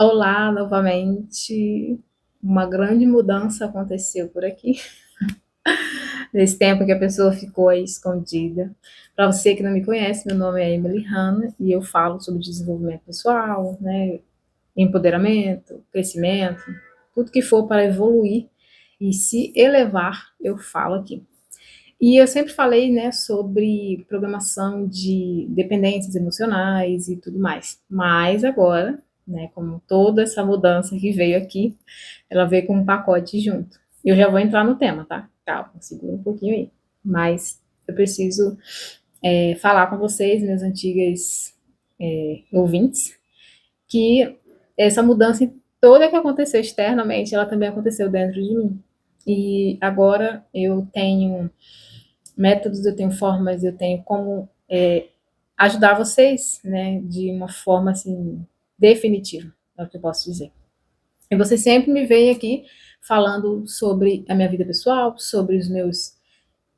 Olá, novamente. Uma grande mudança aconteceu por aqui, nesse tempo que a pessoa ficou aí escondida. Para você que não me conhece, meu nome é Emily Hanna e eu falo sobre desenvolvimento pessoal, né, empoderamento, crescimento, tudo que for para evoluir e se elevar, eu falo aqui. E eu sempre falei, né, sobre programação de dependências emocionais e tudo mais. Mas agora, né, como toda essa mudança que veio aqui, ela veio com um pacote junto. Eu já vou entrar no tema, tá? Calma, segura um pouquinho aí. Mas eu preciso falar com vocês, meus antigos ouvintes, que essa mudança toda que aconteceu externamente, ela também aconteceu dentro de mim. E agora eu tenho métodos, eu tenho formas, eu tenho como ajudar vocês, né, de uma forma assim definitiva, é o que eu posso dizer. E você sempre me vem aqui falando sobre a minha vida pessoal, sobre os minhas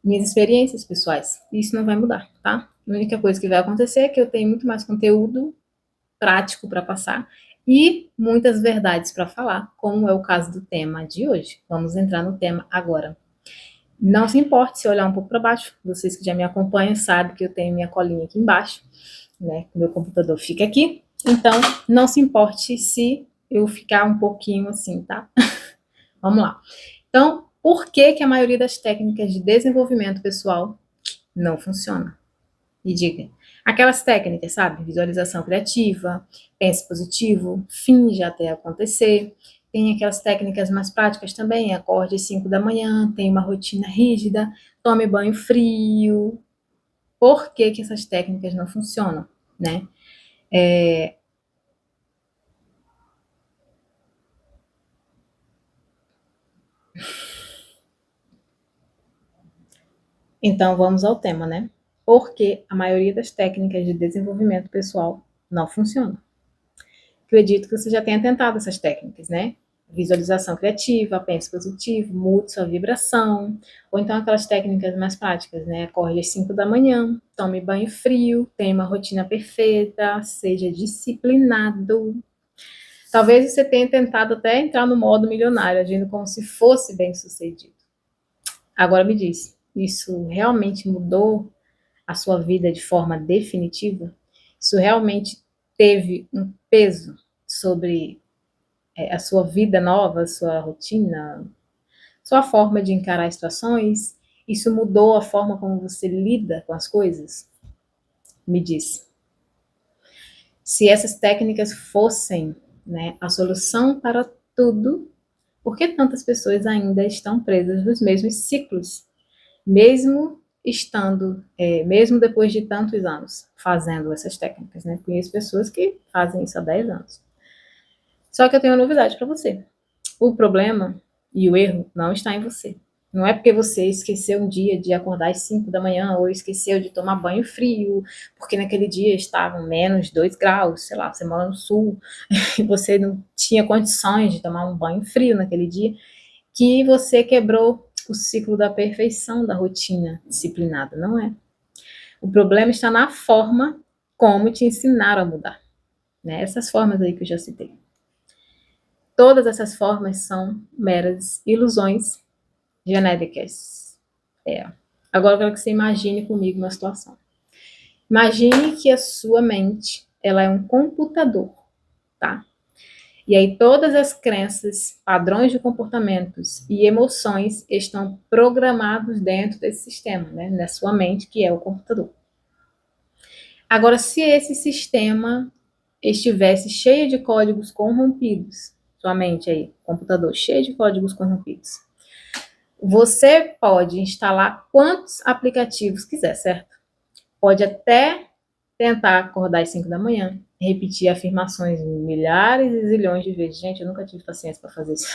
experiências pessoais. Isso não vai mudar, tá? A única coisa que vai acontecer é que eu tenho muito mais conteúdo prático para passar e muitas verdades para falar, como é o caso do tema de hoje. Vamos entrar no tema agora. Não se importe se olhar um pouco para baixo. Vocês que já me acompanham sabem que eu tenho minha colinha aqui embaixo, né? Meu computador fica aqui. Então, não se importe se eu ficar um pouquinho assim, tá? Vamos lá. Então, por que que a maioria das técnicas de desenvolvimento pessoal não funciona? Me diga. Aquelas técnicas, sabe? Visualização criativa, pense positivo, finge até acontecer. Tem aquelas técnicas mais práticas também, acorde às 5 da manhã, tem uma rotina rígida, tome banho frio. Por que que essas técnicas não funcionam, né? Então vamos ao tema, né? Por que a maioria das técnicas de desenvolvimento pessoal não funciona? Acredito que você já tenha tentado essas técnicas, né? Visualização criativa, pense positivo, mude sua vibração, ou então aquelas técnicas mais práticas, né? Acorde às 5 da manhã, tome banho frio, tenha uma rotina perfeita, seja disciplinado. Talvez você tenha tentado até entrar no modo milionário, agindo como se fosse bem sucedido. Agora me diz, isso realmente mudou a sua vida de forma definitiva? Isso realmente teve um peso sobre a sua vida nova, a sua rotina, sua forma de encarar as situações? Isso mudou a forma como você lida com as coisas? Me diz. Se essas técnicas fossem, né, a solução para tudo, por que tantas pessoas ainda estão presas nos mesmos ciclos, mesmo estando, mesmo depois de tantos anos fazendo essas técnicas, né? Conheço pessoas que fazem isso há 10 anos. Só que eu tenho uma novidade para você. O problema e o erro não está em você. Não é porque você esqueceu um dia de acordar às 5 da manhã ou esqueceu de tomar banho frio, porque naquele dia estavam menos 2 graus, sei lá, você mora no sul e você não tinha condições de tomar um banho frio naquele dia, que você quebrou o ciclo da perfeição da rotina disciplinada. Não é. O problema está na forma como te ensinaram a mudar, né? Essas formas aí que eu já citei. Todas essas formas são meras ilusões genéricas. É. Agora eu quero que você imagine comigo uma situação. Imagine que a sua mente, ela é um computador, tá? E aí todas as crenças, padrões de comportamentos e emoções estão programados dentro desse sistema, né? Na sua mente, que é o computador. Agora, se esse sistema estivesse cheio de códigos corrompidos, sua mente aí, computador cheio de códigos corrompidos, você pode instalar quantos aplicativos quiser, certo? Pode até tentar acordar às 5 da manhã, repetir afirmações milhares e zilhões de vezes. Gente, eu nunca tive paciência para fazer isso.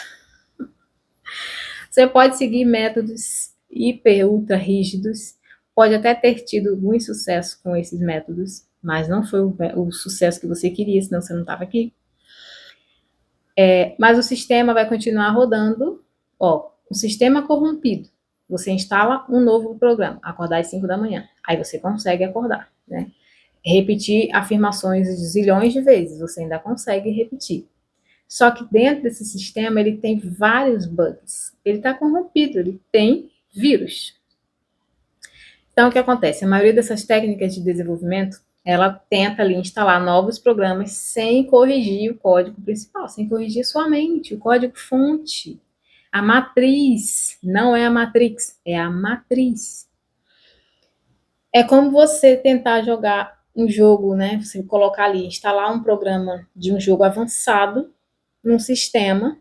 Você pode seguir métodos hiper, ultra rígidos, pode até ter tido algum sucesso com esses métodos, mas não foi o sucesso que você queria, senão você não estava aqui. Mas o sistema vai continuar rodando, ó, o sistema corrompido. Você instala um novo programa, acordar às 5 da manhã. Aí você consegue acordar, né? Repetir afirmações zilhões de vezes, você ainda consegue repetir. Só que dentro desse sistema ele tem vários bugs. Ele está corrompido, ele tem vírus. Então, o que acontece? A maioria dessas técnicas de desenvolvimento, ela tenta ali instalar novos programas sem corrigir o código principal, sem corrigir sua mente, o código-fonte. A matriz, não é a matrix, é a matriz. É como você tentar jogar um jogo, né? Você colocar ali, instalar um programa de um jogo avançado num sistema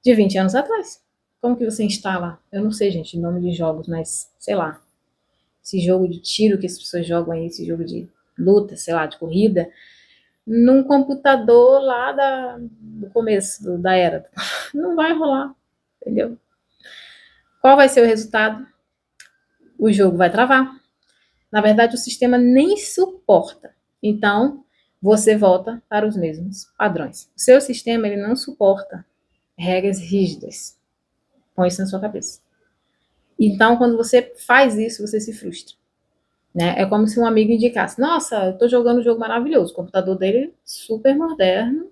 de 20 anos atrás. Como que você instala? Eu não sei, gente, nome de jogos, mas sei lá. Esse jogo de tiro que as pessoas jogam aí, esse jogo de luta, sei lá, de corrida, num computador lá do começo da era. Não vai rolar, entendeu? Qual vai ser o resultado? O jogo vai travar. Na verdade, o sistema nem suporta. Então, você volta para os mesmos padrões. O seu sistema ele não suporta regras rígidas. Põe isso na sua cabeça. Então, quando você faz isso, você se frustra. Né? É como se um amigo indicasse: nossa, eu estou jogando um jogo maravilhoso, o computador dele é super moderno,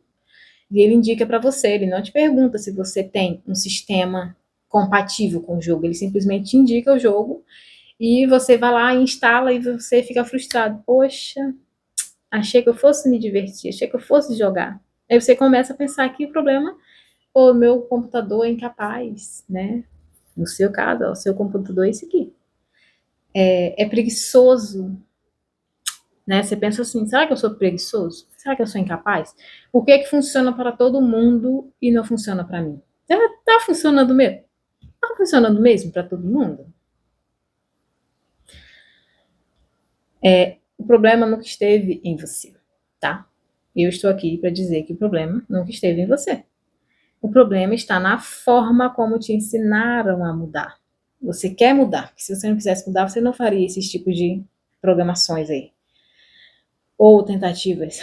e ele indica para você, ele não te pergunta se você tem um sistema compatível com o jogo, ele simplesmente indica o jogo e você vai lá, instala e você fica frustrado. Poxa, achei que eu fosse me divertir, achei que eu fosse jogar. Aí você começa a pensar que o problema, o meu computador é incapaz, né? No seu caso, o seu computador é esse aqui. É preguiçoso, né? Você pensa assim, será que eu sou preguiçoso? Será que eu sou incapaz? Por que que funciona para todo mundo e não funciona para mim? Tá funcionando mesmo? Tá funcionando mesmo para todo mundo? O problema nunca esteve em você, tá? Eu estou aqui para dizer que o problema nunca esteve em você. O problema está na forma como te ensinaram a mudar. Você quer mudar, porque se você não quisesse mudar, você não faria esses tipos de programações aí. Ou tentativas.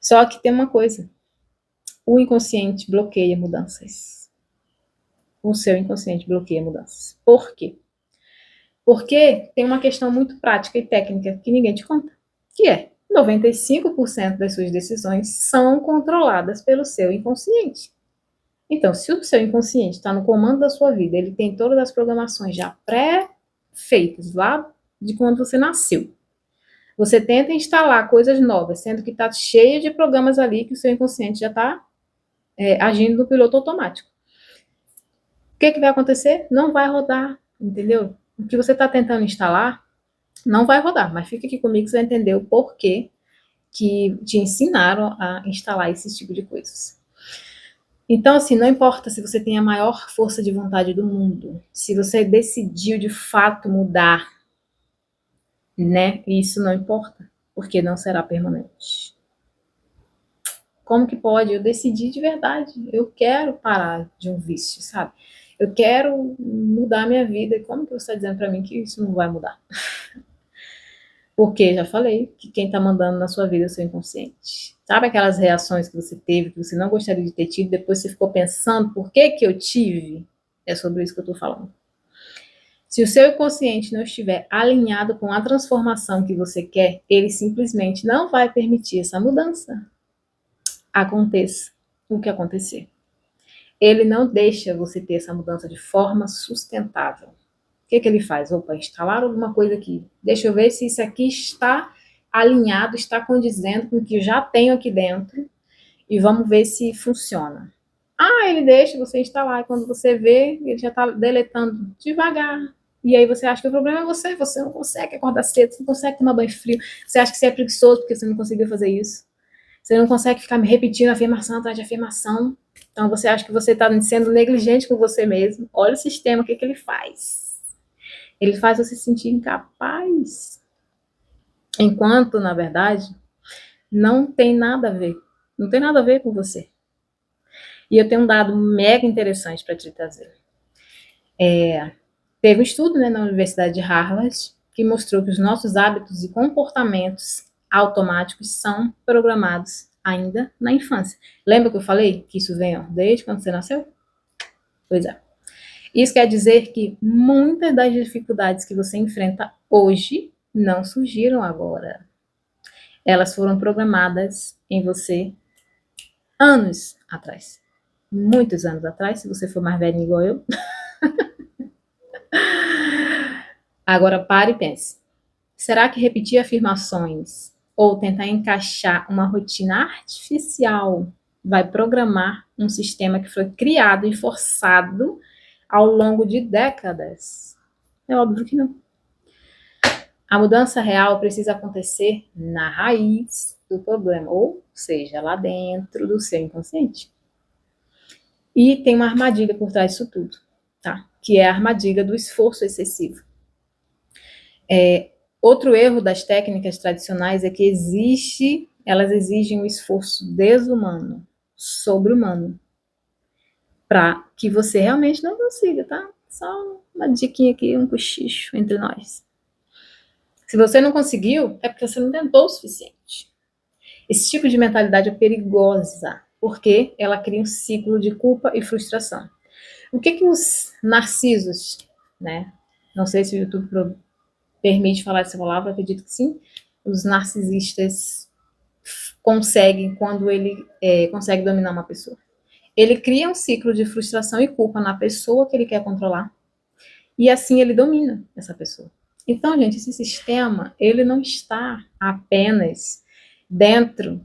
Só que tem uma coisa, o inconsciente bloqueia mudanças. O seu inconsciente bloqueia mudanças. Por quê? Porque tem uma questão muito prática e técnica que ninguém te conta, que é 95% das suas decisões são controladas pelo seu inconsciente. Então, se o seu inconsciente está no comando da sua vida, ele tem todas as programações já pré-feitas lá de quando você nasceu. Você tenta instalar coisas novas, sendo que está cheio de programas ali que o seu inconsciente já está agindo no piloto automático. O que vai acontecer? Não vai rodar, entendeu? O que você está tentando instalar não vai rodar, mas fica aqui comigo que você vai entender o porquê que te ensinaram a instalar esse tipo de coisas. Então, assim, não importa se você tem a maior força de vontade do mundo, se você decidiu de fato mudar, né? Isso não importa, porque não será permanente. Como que pode? Eu decidi de verdade, eu quero parar de um vício, sabe? Eu quero mudar minha vida. Como que você está dizendo para mim que isso não vai mudar? Porque já falei que quem está mandando na sua vida é o seu inconsciente. Sabe aquelas reações que você teve, que você não gostaria de ter tido, depois você ficou pensando, por que que eu tive? É sobre isso que eu estou falando. Se o seu inconsciente não estiver alinhado com a transformação que você quer, ele simplesmente não vai permitir essa mudança. Aconteça o que acontecer. Ele não deixa você ter essa mudança de forma sustentável. O que ele faz? Opa, instalar alguma coisa aqui. Deixa eu ver se isso aqui está alinhado, está condizendo com o que eu já tenho aqui dentro e vamos ver se funciona. Ah, ele deixa você instalar e quando você vê, ele já está deletando devagar. E aí você acha que o problema é você não consegue acordar cedo, você não consegue tomar banho frio, você acha que você é preguiçoso porque você não conseguiu fazer isso. Você não consegue ficar me repetindo afirmação atrás de afirmação. Então você acha que você está sendo negligente com você mesmo. Olha o sistema, o que ele faz? Ele faz você se sentir incapaz. Enquanto, na verdade, não tem nada a ver. Não tem nada a ver com você. E eu tenho um dado mega interessante para te trazer. Teve um estudo, né, na Universidade de Harvard que mostrou que os nossos hábitos e comportamentos automáticos são programados ainda na infância. Lembra que eu falei que isso vem desde quando você nasceu? Pois é. Isso quer dizer que muitas das dificuldades que você enfrenta hoje não surgiram agora. Elas foram programadas em você anos atrás. Muitos anos atrás, se você for mais velho igual eu. Agora pare e pense. Será que repetir afirmações ou tentar encaixar uma rotina artificial vai programar um sistema que foi criado e forçado ao longo de décadas? É óbvio que não. A mudança real precisa acontecer na raiz do problema, ou seja, lá dentro do seu inconsciente. E tem uma armadilha por trás disso tudo, tá? Que é a armadilha do esforço excessivo. Outro erro das técnicas tradicionais é que elas exigem um esforço desumano, sobre-humano, para que você realmente não consiga, tá? Só uma diquinha aqui, um cochicho entre nós. Se você não conseguiu, é porque você não tentou o suficiente. Esse tipo de mentalidade é perigosa, porque ela cria um ciclo de culpa e frustração. O que os narcisos, né? Não sei se o YouTube permite falar essa palavra, acredito que sim. Os narcisistas conseguem quando ele consegue dominar uma pessoa. Ele cria um ciclo de frustração e culpa na pessoa que ele quer controlar, e assim ele domina essa pessoa. Então, gente, esse sistema, ele não está apenas dentro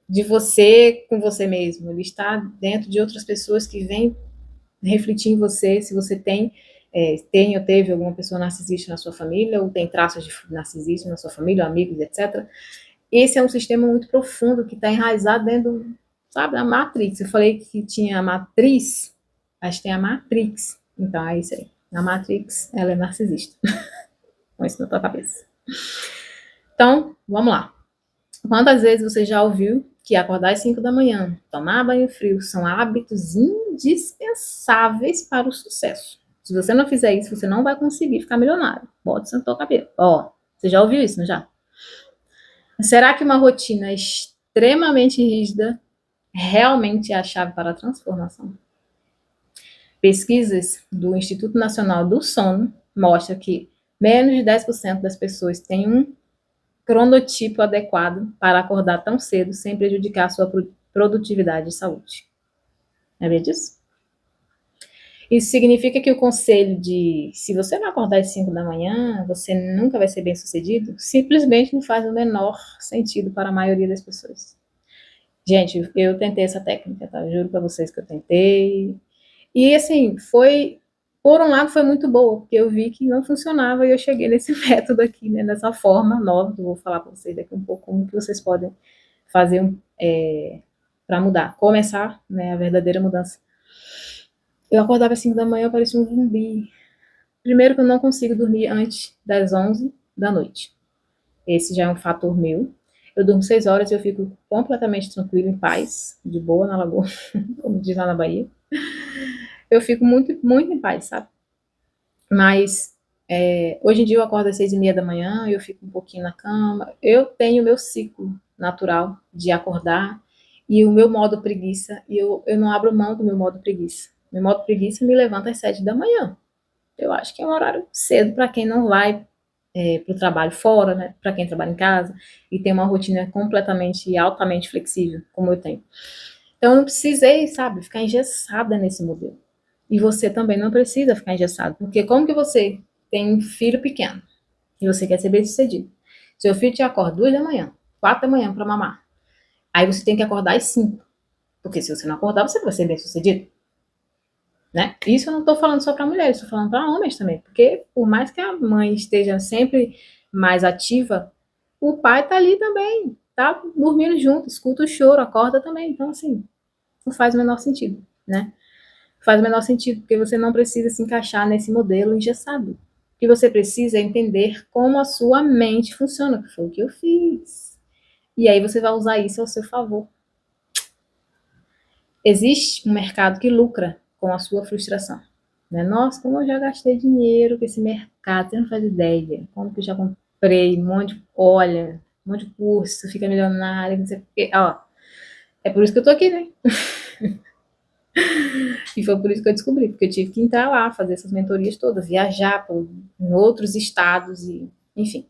de você com você mesmo, ele está dentro de outras pessoas que vêm refletir em você, se você tem ou teve alguma pessoa narcisista na sua família, ou tem traços de narcisismo na sua família, ou amigos, etc. Esse é um sistema muito profundo que está enraizado dentro, sabe, da Matrix. Eu falei que tinha a matriz, acho que tem a Matrix. Então é isso aí. A Matrix, ela é narcisista. Com isso na tua cabeça. Então, vamos lá. Quantas vezes você já ouviu que acordar às 5 da manhã, tomar banho frio, são hábitos indispensáveis para o sucesso? Se você não fizer isso, você não vai conseguir ficar milionário. Bota isso na tua cabeça. Ó, você já ouviu isso, não já? Será que uma rotina extremamente rígida realmente é a chave para a transformação? Pesquisas do Instituto Nacional do Sono mostram que menos de 10% das pessoas têm um cronotipo adequado para acordar tão cedo sem prejudicar a sua produtividade e saúde. É bem disso? Isso significa que o conselho de se você não acordar às 5 da manhã, você nunca vai ser bem sucedido, simplesmente não faz o menor sentido para a maioria das pessoas. Gente, eu tentei essa técnica, tá? Eu juro para vocês que eu tentei. E assim, por um lado foi muito boa, porque eu vi que não funcionava e eu cheguei nesse método aqui, né, nessa forma nova, que eu vou falar para vocês daqui um pouco como que vocês podem fazer para mudar, começar, né, a verdadeira mudança. Eu acordava às 5 da manhã, eu parecia um zumbi. Primeiro que eu não consigo dormir antes das 11 da noite. Esse já é um fator meu. Eu durmo 6 horas e eu fico completamente tranquila, em paz, de boa na lagoa, como diz lá na Bahia. Eu fico muito, muito em paz, sabe? Mas hoje em dia eu acordo às 6:30 da manhã, eu fico um pouquinho na cama. Eu tenho o meu ciclo natural de acordar e o meu modo preguiça, e eu não abro mão do meu modo preguiça. Meu modo preguiça me levanta às 7 da manhã. Eu acho que é um horário cedo para quem não vai para o trabalho fora, né? Para quem trabalha em casa e tem uma rotina completamente e altamente flexível, como eu tenho. Então eu não precisei, sabe, ficar engessada nesse modelo. E você também não precisa ficar engessado, porque como que você tem um filho pequeno e você quer ser bem-sucedido? Seu filho te acorda 2 da manhã, 4 da manhã para mamar. Aí você tem que acordar às 5, porque se você não acordar, você não vai ser bem-sucedido. Né? Isso eu não estou falando só para mulheres, estou falando para homens também, porque por mais que a mãe esteja sempre mais ativa, o pai tá ali também, tá dormindo junto, escuta o choro, acorda também. Então, assim, não faz o menor sentido, né? Faz o menor sentido, porque você não precisa se encaixar nesse modelo engessado. O que você precisa é entender como a sua mente funciona, que foi o que eu fiz. E aí você vai usar isso ao seu favor. Existe um mercado que lucra com a sua frustração. Né? Nossa, como eu já gastei dinheiro com esse mercado, você não faz ideia. Como que eu já comprei um monte de, olha, um monte de curso, fica milionário, não sei o quê. Ó, é por isso que eu tô aqui, né? E foi por isso que eu descobri, porque eu tive que entrar lá, fazer essas mentorias todas, viajar em outros estados, e enfim.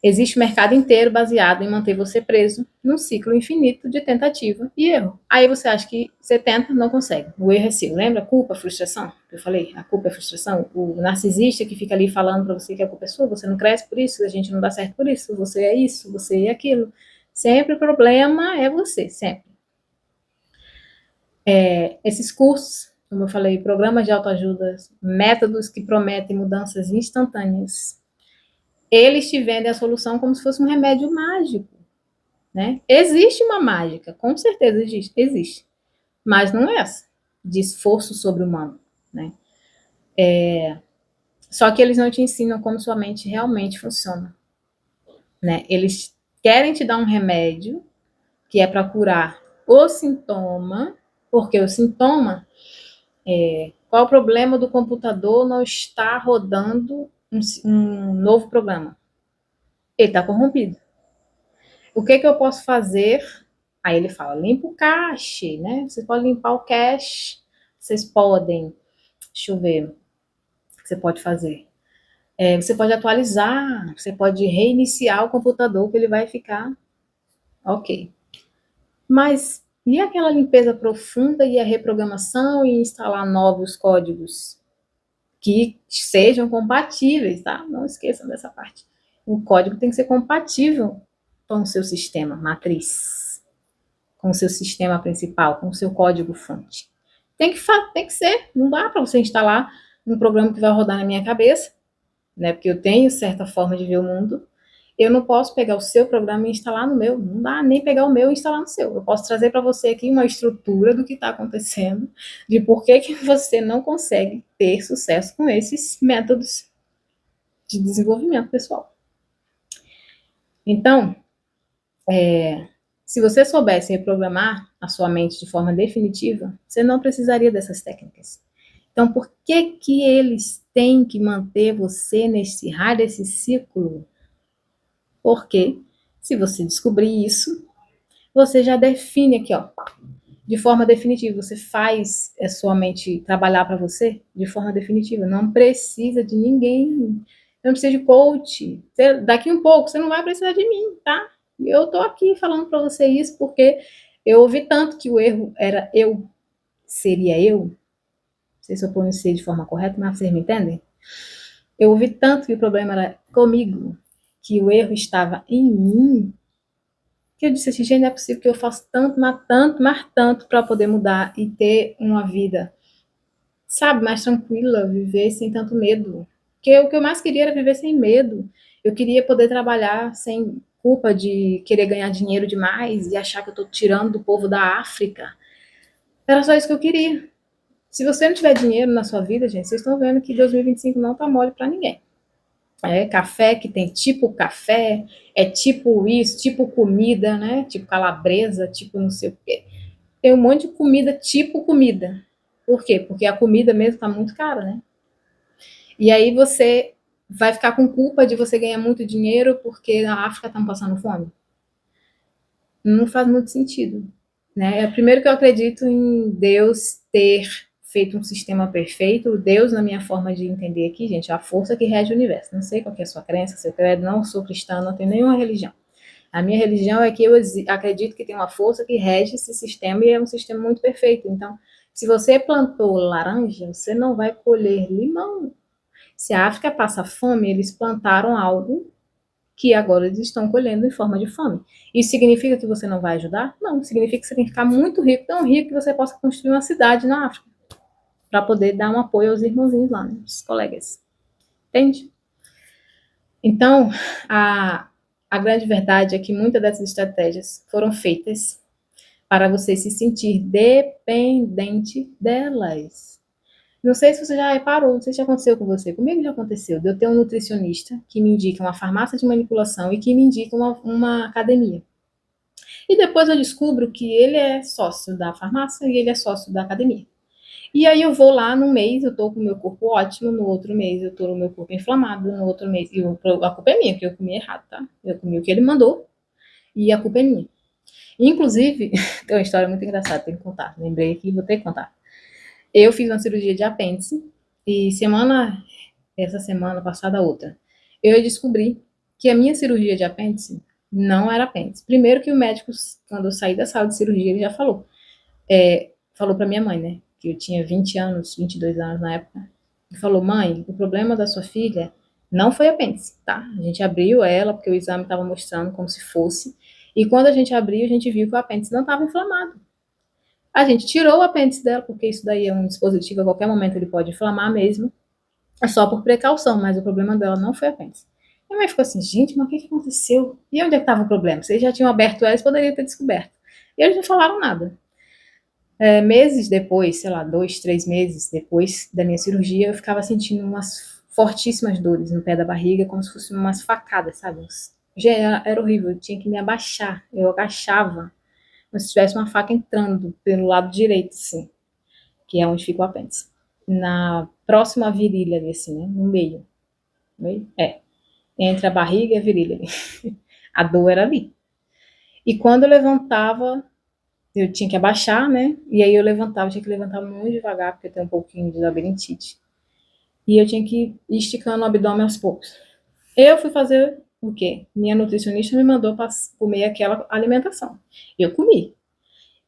Existe o mercado inteiro baseado em manter você preso num ciclo infinito de tentativa e erro. Aí você acha que você tenta, não consegue. O erro é seu. Lembra? Culpa, frustração? Eu falei, a culpa é frustração. O narcisista que fica ali falando pra você que a culpa é sua, você não cresce por isso, a gente não dá certo por isso, você é isso, você é aquilo. Sempre o problema é você, sempre. Esses cursos, como eu falei, programas de autoajuda, métodos que prometem mudanças instantâneas, eles te vendem a solução como se fosse um remédio mágico, né? Existe uma mágica, com certeza existe, mas não é essa, de esforço sobre-humano, né? Só que eles não te ensinam como sua mente realmente funciona, né? Eles querem te dar um remédio que é para curar o sintoma, porque o sintoma qual o problema do computador não está rodando um novo programa? Ele está corrompido. O que eu posso fazer? Aí ele fala, limpa o cache, né? Vocês podem limpar o cache, vocês podem, deixa eu ver, o que você pode fazer? Você pode atualizar, você pode reiniciar o computador que ele vai ficar ok. Mas e aquela limpeza profunda e a reprogramação e instalar novos códigos que sejam compatíveis, tá? Não esqueçam dessa parte. O código tem que ser compatível com o seu sistema matriz, com o seu sistema principal, com o seu código-fonte. Tem que ser. Não dá para você instalar um programa que vai rodar na minha cabeça, né? Porque eu tenho certa forma de ver o mundo. Eu não posso pegar o seu programa e instalar no meu. Não dá nem pegar o meu e instalar no seu. Eu posso trazer para você aqui uma estrutura do que está acontecendo, de por que você não consegue ter sucesso com esses métodos de desenvolvimento pessoal. Então, se você soubesse reprogramar a sua mente de forma definitiva, você não precisaria dessas técnicas. Então, por que eles têm que manter você nesse raio desse ciclo? Porque se você descobrir isso, você já define aqui, ó, de forma definitiva. Você faz a sua mente trabalhar para você de forma definitiva. Não precisa de ninguém. Não precisa de coach. Daqui um pouco você não vai precisar de mim, tá? Eu tô aqui falando para você isso porque eu ouvi tanto que o erro era eu, seria eu. Não sei se eu pronunciei de forma correta, mas vocês me entendem? Eu ouvi tanto que o problema era comigo, que o erro estava em mim, que eu disse assim, gente, não é possível que eu faça tanto, mas tanto para poder mudar e ter uma vida, sabe, mais tranquila, viver sem tanto medo. Porque o que eu mais queria era viver sem medo. Eu queria poder trabalhar sem culpa de querer ganhar dinheiro demais e achar que eu estou tirando do povo da África. Era só isso que eu queria. Se você não tiver dinheiro na sua vida, gente, vocês estão vendo que 2025 não tá mole para ninguém. Café que tem tipo café, tipo isso, tipo comida, né? Tipo calabresa, tipo não sei o quê. Tem um monte de comida, tipo comida. Por quê? Porque a comida mesmo tá muito cara, né? E aí você vai ficar com culpa de você ganhar muito dinheiro porque na África estão passando fome. Não faz muito sentido, né? Primeiro que eu acredito em Deus ter feito um sistema perfeito. Deus, na minha forma de entender aqui, gente, é a força que rege o universo. Não sei qual é a sua crença, seu credo, não sou cristã, não tenho nenhuma religião. A minha religião é que eu acredito que tem uma força que rege esse sistema e é um sistema muito perfeito. Então, se você plantou laranja, você não vai colher limão. Se a África passa fome, eles plantaram algo que agora eles estão colhendo em forma de fome. Isso significa que você não vai ajudar? Não, significa que você tem que ficar muito rico, tão rico que você possa construir uma cidade na África, para poder dar um apoio aos irmãozinhos lá, né, os colegas. Entende? Então, a grande verdade é que muitas dessas estratégias foram feitas para você se sentir dependente delas. Não sei se você já reparou, não sei se já aconteceu com você. Comigo já aconteceu, de eu ter um nutricionista que me indica uma farmácia de manipulação e que me indica uma academia. E depois eu descubro que ele é sócio da farmácia e ele é sócio da academia. E aí eu vou lá num mês, eu tô com o meu corpo ótimo, no outro mês eu tô com o meu corpo inflamado, no outro mês, e a culpa é minha, porque eu comi errado, tá? Eu comi o que ele mandou e a culpa é minha. Inclusive, tem uma história muito engraçada, tenho que contar. Lembrei aqui, vou ter que contar. Eu fiz uma cirurgia de apêndice e essa semana passada outra, eu descobri que a minha cirurgia de apêndice não era apêndice. Primeiro que o médico, quando eu saí da sala de cirurgia, ele já falou. Falou pra minha mãe, né? Que eu tinha 20 anos, 22 anos na época. Ele falou, mãe, o problema da sua filha não foi apêndice, tá? A gente abriu ela, porque o exame estava mostrando como se fosse. E quando a gente abriu, a gente viu que o apêndice não estava inflamado. A gente tirou o apêndice dela, porque isso daí é um dispositivo, a qualquer momento ele pode inflamar mesmo. É só por precaução, mas o problema dela não foi apêndice. Minha mãe ficou assim, gente, mas o que aconteceu? E onde é que estava o problema? Vocês já tinham aberto ela, eles poderiam ter descoberto. E eles não falaram nada. Meses depois, sei lá, 2, 3 meses depois da minha cirurgia, eu ficava sentindo umas fortíssimas dores no pé da barriga, como se fossem umas facadas, sabe? Já era horrível, eu tinha que me abaixar. Eu agachava, como se tivesse uma faca entrando pelo lado direito, assim, que é onde fica o apêndice. Na próxima virilha ali, assim, né? No meio. Entre a barriga e a virilha ali. A dor era ali. E quando eu levantava, eu tinha que abaixar, né? E aí eu levantava, tinha que levantar muito devagar, porque eu tenho um pouquinho de labirintite. E eu tinha que ir esticando o abdômen aos poucos. Eu fui fazer o quê? Minha nutricionista me mandou para comer aquela alimentação. Eu comi,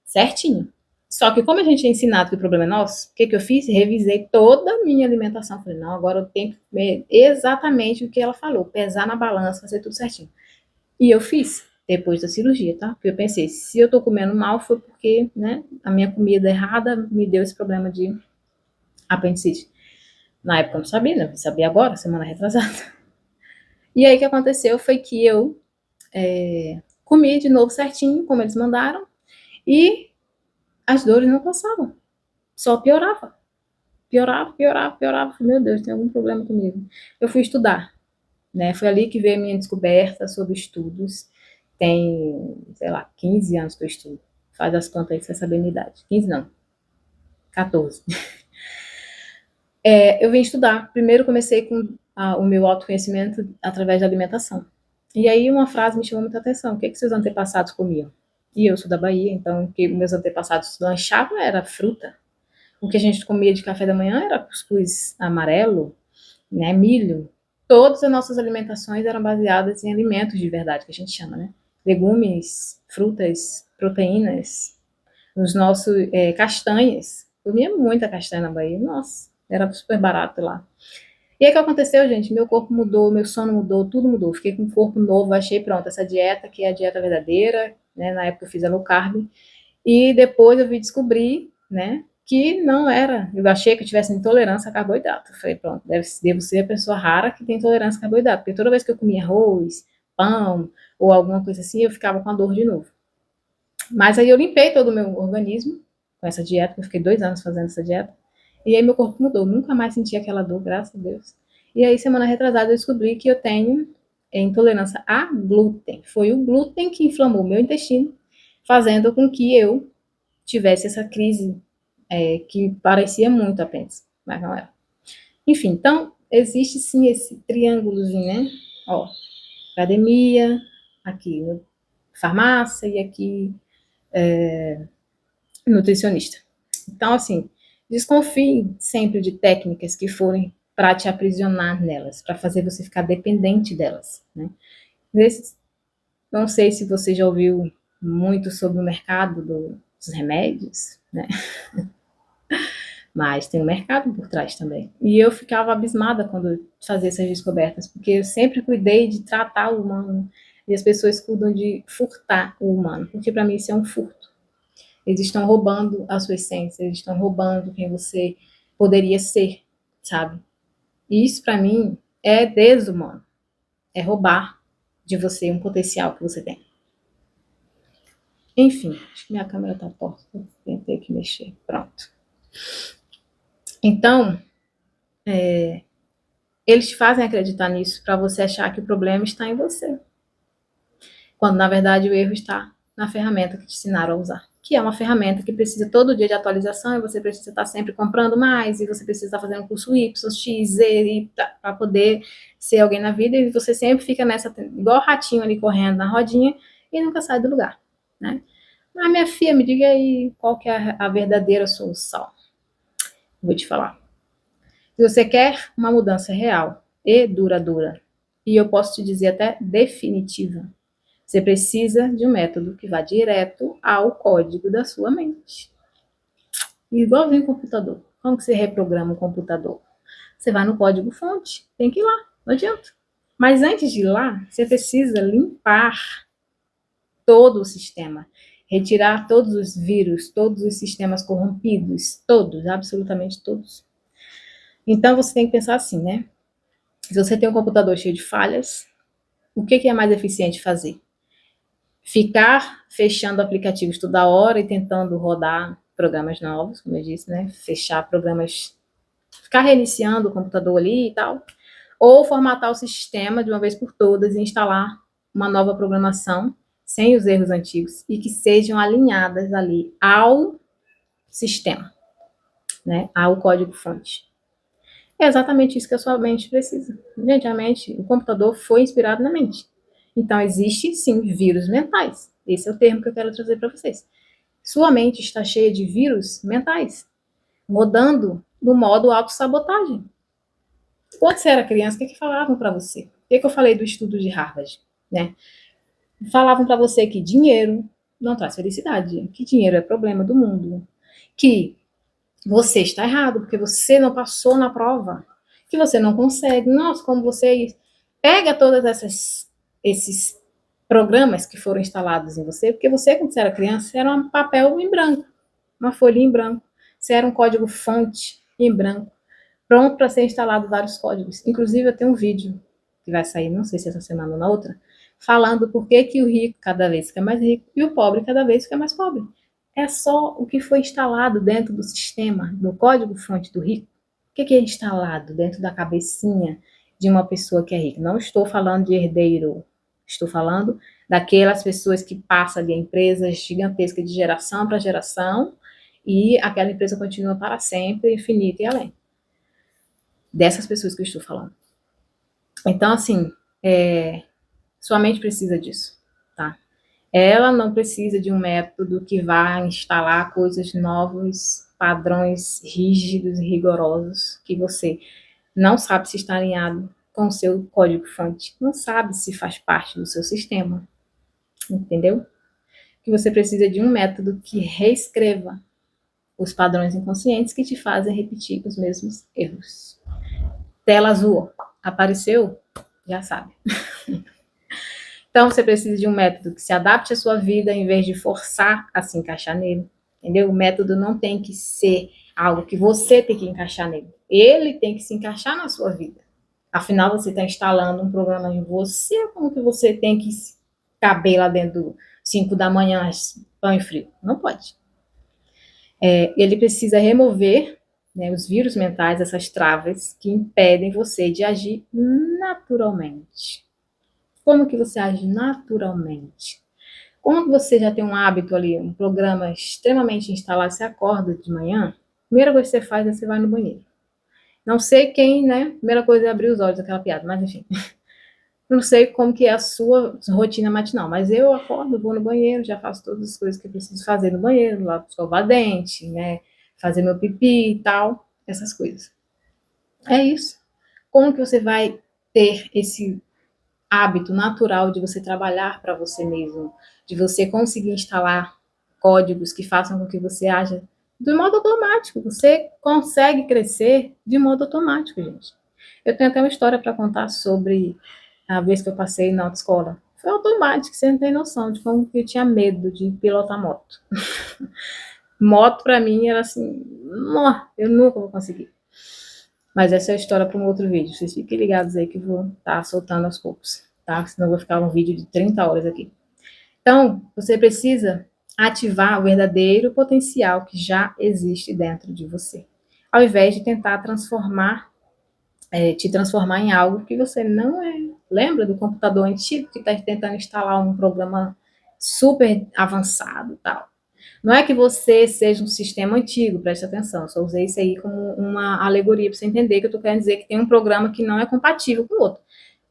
certinho. Só que como a gente é ensinado que o problema é nosso, o que eu fiz? Revisei toda a minha alimentação. Falei, não, agora eu tenho que comer exatamente o que ela falou. Pesar na balança, fazer tudo certinho. E eu fiz, depois da cirurgia, tá? Porque eu pensei, se eu tô comendo mal, foi porque, né, a minha comida errada me deu esse problema de apendicite. Na época eu não sabia, né? Eu sabia agora, semana retrasada. E aí o que aconteceu foi que eu comi de novo certinho, como eles mandaram, e as dores não passavam. Só piorava. Piorava, piorava, piorava. Meu Deus, tem algum problema comigo. Eu fui estudar, né? Foi ali que veio a minha descoberta sobre estudos. Tem, sei lá, 15 anos que eu estudo. Faz as contas aí que você sabe a minha idade. 15 não, 14. Eu vim estudar. Primeiro comecei com o meu autoconhecimento através da alimentação. E aí uma frase me chamou muita atenção. O que seus antepassados comiam? E eu sou da Bahia, então o que meus antepassados lanchavam era fruta. O que a gente comia de café da manhã era cuscuz amarelo, né, milho. Todas as nossas alimentações eram baseadas em alimentos de verdade, que a gente chama, né? Legumes, frutas, proteínas, os nossos castanhas. Eu comia muita castanha na Bahia, nossa, era super barato lá. E aí o que aconteceu, gente? Meu corpo mudou, meu sono mudou, tudo mudou. Fiquei com um corpo novo, achei pronto essa dieta, que é a dieta verdadeira, né? Na época eu fiz a low carb. E depois eu vi descobrir, né, que não era. Eu achei que eu tivesse intolerância a carboidrato. Eu falei, pronto, devo ser a pessoa rara que tem intolerância a carboidrato. Porque toda vez que eu comia arroz, pão ou alguma coisa assim, eu ficava com a dor de novo. Mas aí eu limpei todo o meu organismo com essa dieta, eu fiquei 2 anos fazendo essa dieta. E aí meu corpo mudou, nunca mais senti aquela dor, graças a Deus. E aí, semana retrasada, eu descobri que eu tenho intolerância a glúten. Foi o glúten que inflamou meu intestino, fazendo com que eu tivesse essa crise que parecia muito apêndice, mas não era. Enfim, então, existe sim esse triângulozinho, né? Ó, academia, aqui farmácia e aqui nutricionista. Então, assim, desconfie sempre de técnicas que forem para te aprisionar nelas, para fazer você ficar dependente delas, né? Não sei se você já ouviu muito sobre o mercado dos remédios, né? Mas tem um mercado por trás também. E eu ficava abismada quando fazia essas descobertas, porque eu sempre cuidei de tratar o humano e as pessoas cuidam de furtar o humano, porque para mim isso é um furto. Eles estão roubando a sua essência, eles estão roubando quem você poderia ser, sabe? E isso para mim é desumano, é roubar de você um potencial que você tem. Enfim, acho que minha câmera tá torta, tentei aqui mexer, pronto. Então, eles te fazem acreditar nisso para você achar que o problema está em você. Quando, na verdade, o erro está na ferramenta que te ensinaram a usar. Que é uma ferramenta que precisa todo dia de atualização e você precisa estar sempre comprando mais e você precisa estar fazendo curso Y, X, Z para poder ser alguém na vida e você sempre fica nessa, igual o ratinho ali correndo na rodinha e nunca sai do lugar, né? Mas minha filha, me diga aí qual que é a verdadeira solução. Vou te falar. Se você quer uma mudança real e duradoura e eu posso te dizer até definitiva. Você precisa de um método que vá direto ao código da sua mente. Igualzinho o computador. Como que você reprograma o computador? Você vai no código-fonte, tem que ir lá, não adianta. Mas antes de ir lá, você precisa limpar todo o sistema, retirar todos os vírus, todos os sistemas corrompidos, todos, absolutamente todos. Então você tem que pensar assim, né? Se você tem um computador cheio de falhas, o que é mais eficiente fazer? Ficar fechando aplicativos toda hora e tentando rodar programas novos, como eu disse, né? Fechar programas, ficar reiniciando o computador ali e tal, ou formatar o sistema de uma vez por todas e instalar uma nova programação sem os erros antigos e que sejam alinhadas ali ao sistema, né? Ao código-fonte. É exatamente isso que a sua mente precisa. Gente, a mente, o computador foi inspirado na mente. Então, existe sim vírus mentais. Esse é o termo que eu quero trazer para vocês. Sua mente está cheia de vírus mentais, rodando no modo autossabotagem. Quando você era criança, o que falavam para você? O que eu falei do estudo de Harvard, né? Falavam para você que dinheiro não traz felicidade, que dinheiro é problema do mundo, que você está errado porque você não passou na prova, que você não consegue. Nossa, como você pega todas esses programas que foram instalados em você, porque você, quando você era criança, era um papel em branco, uma folha em branco. Você era um código-fonte em branco, pronto para ser instalado vários códigos. Inclusive, eu tenho um vídeo que vai sair, não sei se essa semana ou na outra, falando por que o rico cada vez fica mais rico e o pobre cada vez fica mais pobre. É só o que foi instalado dentro do sistema, no código-fonte do rico. O que é instalado dentro da cabecinha de uma pessoa que é rica? Não estou falando de herdeiro, estou falando daquelas pessoas que passam de empresas gigantescas de geração para geração e aquela empresa continua para sempre, infinita e além. Dessas pessoas que eu estou falando. Então, assim, sua mente precisa disso, tá? Ela não precisa de um método que vá instalar coisas novas, padrões rígidos e rigorosos, que você não sabe se está alinhado com o seu código-fonte, não sabe se faz parte do seu sistema, entendeu? Que você precisa de um método que reescreva os padrões inconscientes que te fazem repetir os mesmos erros. Tela azul, apareceu? Já sabe. Então, você precisa de um método que se adapte à sua vida, em vez de forçar a se encaixar nele. Entendeu? O método não tem que ser algo que você tem que encaixar nele. Ele tem que se encaixar na sua vida. Afinal, você está instalando um programa em você, como que você tem que caber lá dentro 5 da manhã, pão e frio? Não pode. Ele precisa remover, né, os vírus mentais, essas travas que impedem você de agir naturalmente. Como que você age naturalmente? Quando você já tem um hábito ali, um programa extremamente instalado, você acorda de manhã, a primeira coisa que você faz é você vai no banheiro. Não sei quem, né? A primeira coisa é abrir os olhos, aquela piada, mas enfim. Não sei como que é a sua rotina matinal, mas eu acordo, vou no banheiro, já faço todas as coisas que eu preciso fazer no banheiro, lá escovar dente, né? Fazer meu pipi e tal, essas coisas. É isso. Como que você vai ter esse hábito natural de você trabalhar para você mesmo, de você conseguir instalar códigos que façam com que você haja de modo automático. Você consegue crescer de modo automático, gente. Eu tenho até uma história para contar sobre a vez que eu passei na autoescola. Foi automático, você não tem noção de como eu tinha medo de pilotar moto. Moto para mim era assim, eu nunca vou conseguir. Mas essa é a história para um outro vídeo. Vocês fiquem ligados aí que eu vou estar soltando aos poucos, tá? Senão vai ficar um vídeo de 30 horas aqui. Então, você precisa ativar o verdadeiro potencial que já existe dentro de você, ao invés de tentar te transformar em algo que você não é. Lembra do computador antigo que está tentando instalar um programa super avançado e tal? Não é que você seja um sistema antigo, preste atenção, só usei isso aí como uma alegoria para você entender que eu estou querendo dizer que tem um programa que não é compatível com o outro.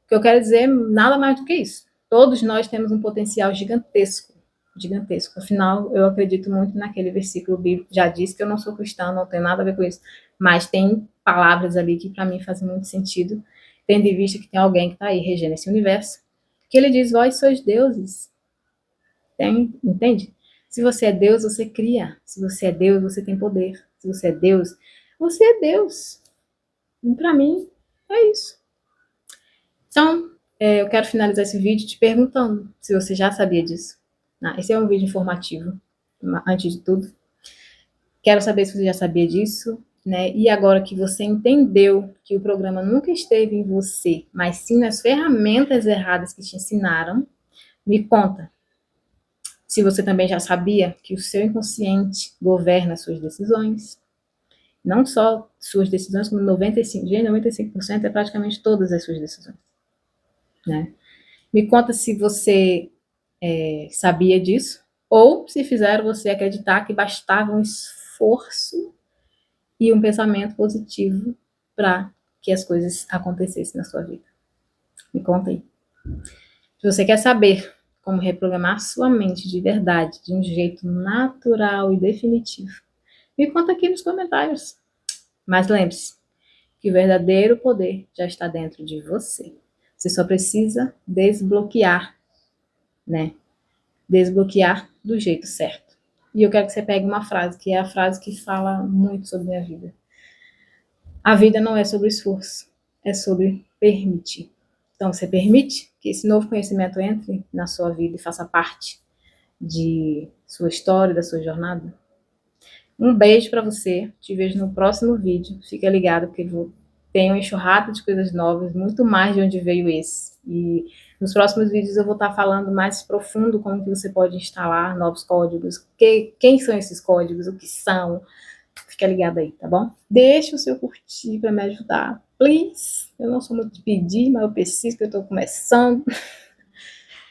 O que eu quero dizer é nada mais do que isso. Todos nós temos um potencial gigantesco, gigantesco. Afinal, eu acredito muito naquele versículo bíblico, já disse que eu não sou cristã, não tem nada a ver com isso, mas tem palavras ali que para mim fazem muito sentido. tendo em vista que tem alguém que está aí regendo esse universo, que ele diz, vós sois deuses. Entende? Se você é Deus, você cria. Se você é Deus, você tem poder. Se você é Deus, você é Deus. E para mim, é isso. Então, eu quero finalizar esse vídeo te perguntando se você já sabia disso. Esse é um vídeo informativo, antes de tudo. Quero saber se você já sabia disso, né? E agora que você entendeu que o programa nunca esteve em você, mas sim nas ferramentas erradas que te ensinaram, me conta se você também já sabia que o seu inconsciente governa as suas decisões. Não só suas decisões, como 95% é praticamente todas as suas decisões, né? Me conta se você sabia disso, ou se fizeram você acreditar que bastava um esforço e um pensamento positivo para que as coisas acontecessem na sua vida. Me conta aí. Se você quer saber como reprogramar sua mente de verdade, de um jeito natural e definitivo, me conta aqui nos comentários. Mas lembre-se que o verdadeiro poder já está dentro de você. Você só precisa desbloquear, né? Desbloquear do jeito certo. E eu quero que você pegue uma frase, que é a frase que fala muito sobre a minha vida. A vida não é sobre esforço, é sobre permitir. Então, você permite que esse novo conhecimento entre na sua vida e faça parte de sua história, da sua jornada? Um beijo para você, te vejo no próximo vídeo. Fica ligado porque tem uma enxurrada de coisas novas, muito mais de onde veio esse. E nos próximos vídeos eu vou estar falando mais profundo como que você pode instalar novos códigos, quem são esses códigos, o que são. Fica ligado aí, tá bom? Deixa o seu curtir para me ajudar, please. Eu não sou muito de pedir, mas eu preciso, que eu tô começando.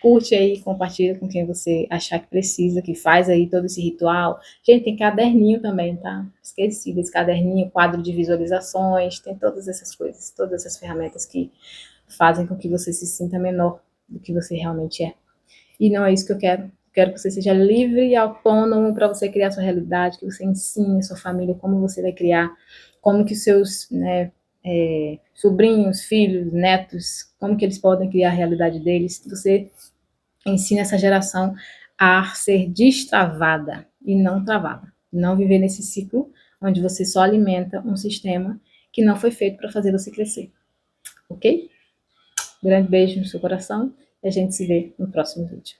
Curte aí, compartilha com quem você achar que precisa, que faz aí todo esse ritual. Gente, tem caderninho também, tá? Esqueci desse caderninho, quadro de visualizações, tem todas essas coisas, todas essas ferramentas que fazem com que você se sinta menor do que você realmente é. E não é isso que eu quero. Quero que você seja livre e autônomo para você criar sua realidade, que você ensine a sua família como você vai criar, como que seus sobrinhos, filhos, netos, como que eles podem criar a realidade deles, que você ensine essa geração a ser destravada e não travada. Não viver nesse ciclo onde você só alimenta um sistema que não foi feito para fazer você crescer. Ok? Grande beijo no seu coração e a gente se vê no próximo vídeo.